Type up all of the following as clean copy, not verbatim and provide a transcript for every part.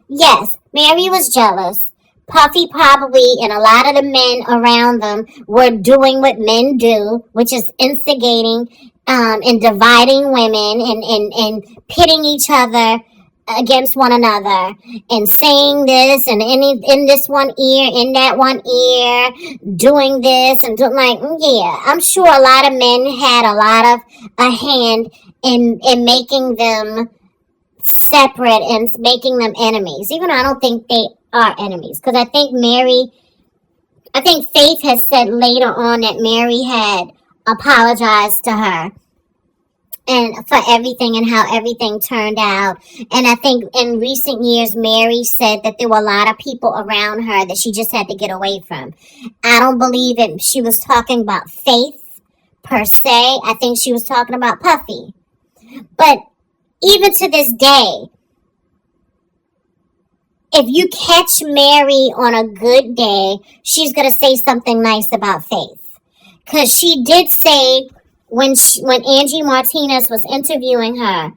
Yes, Mary was jealous. Puffy probably and a lot of the men around them were doing what men do, which is instigating and dividing women and pitting each other against one another and saying this and in this one ear, in that one ear, doing this and doing like, yeah, I'm sure a lot of men had a lot of a hand in making them separate and making them enemies. Even though I don't think they are enemies. Because I think Faith has said later on that Mary had apologized to her and for everything and how everything turned out. And I think in recent years, Mary said that there were a lot of people around her that she just had to get away from. I don't believe that she was talking about Faith per se. I think she was talking about Puffy. But even to this day, if you catch Mary on a good day, she's going to say something nice about Faith. Because she did say when Angie Martinez was interviewing her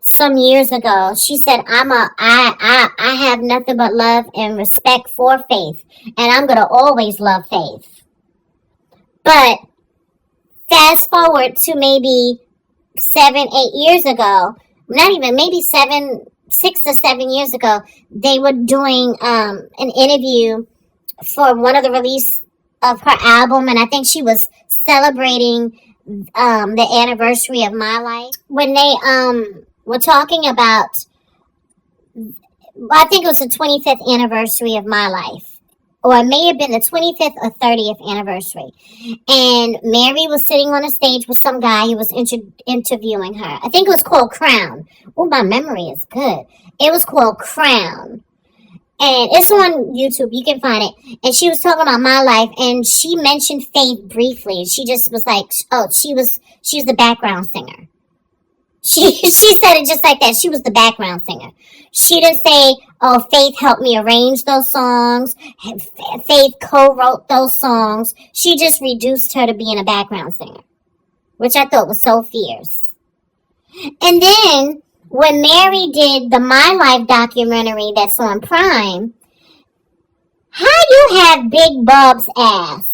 some years ago, she said, I have nothing but love and respect for Faith. And I'm going to always love Faith. But fast forward to maybe 7-8 years ago, not even, maybe 6 to 7 years ago, they were doing an interview for one of the release of her album, and I think she was celebrating the anniversary of My Life. When they were talking about, I think it was the 25th anniversary of My Life. Or it may have been the 25th or 30th anniversary. And Mary was sitting on a stage with some guy who was interviewing her. I think it was called Crown. Oh, my memory is good. It was called Crown. And it's on YouTube. You can find it. And she was talking about My Life. And she mentioned Faith briefly. She just was like, oh, she was the background singer. She said it just like that. She was the background singer. She didn't say, oh, Faith helped me arrange those songs. Faith co-wrote those songs. She just reduced her to being a background singer, which I thought was so fierce. And then when Mary did the My Life documentary that's on Prime, how you have Big Bub's ass,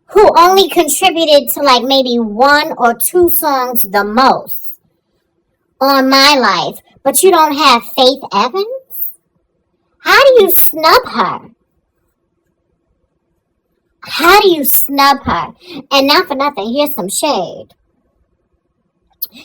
who only contributed to like maybe 1 or 2 songs the most on My Life, but you don't have Faith Evans? How do you snub her? How do you snub her? And not for nothing, here's some shade.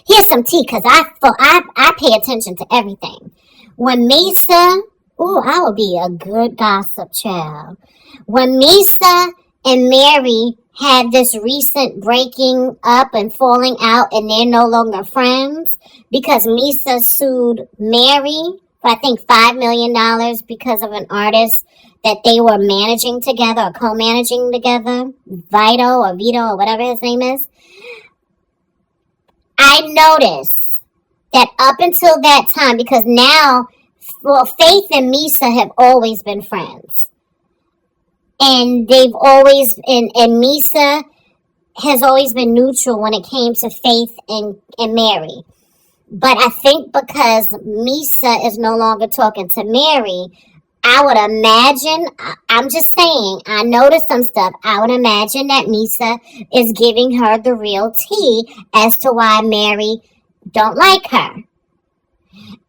Here's some tea, because I pay attention to everything. When Misa, I would be a good gossip child. When Misa and Mary had this recent breaking up and falling out, and they're no longer friends because Misa sued Mary for, I think, $5 million because of an artist that they were managing together or co-managing together, Vito or whatever his name is. I noticed that up until that time, because now, Faith and Misa have always been friends. And they've always, and Misa has always been neutral when it came to Faith and Mary. But I think because Misa is no longer talking to Mary, I would imagine, I'm just saying, I noticed some stuff. I would imagine that Misa is giving her the real tea as to why Mary don't like her. And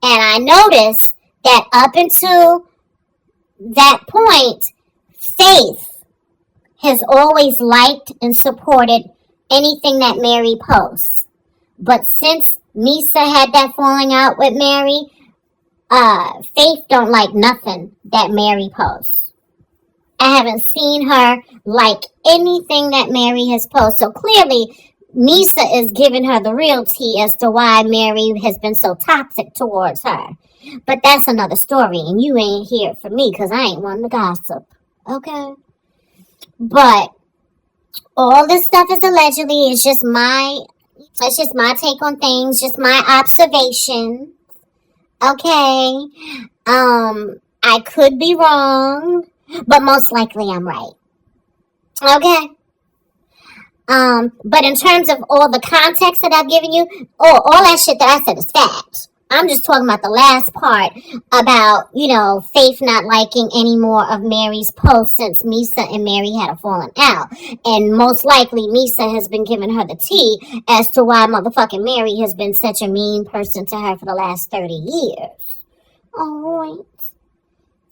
I noticed that up until that point, Faith has always liked and supported anything that Mary posts. But since Misa had that falling out with Mary, Faith don't like nothing that Mary posts. I haven't seen her like anything that Mary has posted. So clearly, Misa is giving her the real tea as to why Mary has been so toxic towards her. But that's another story, and you ain't here for me because I ain't one to gossip. Okay? But all this stuff is allegedly. It's just my take on things, just my observation. Okay? I could be wrong, but most likely I'm right. Okay? But in terms of all the context that I've given you, all that shit that I said is fact. I'm just talking about the last part about, Faith not liking any more of Mary's posts since Misa and Mary had a falling out. And most likely Misa has been giving her the tea as to why motherfucking Mary has been such a mean person to her for the last 30 years. Alright.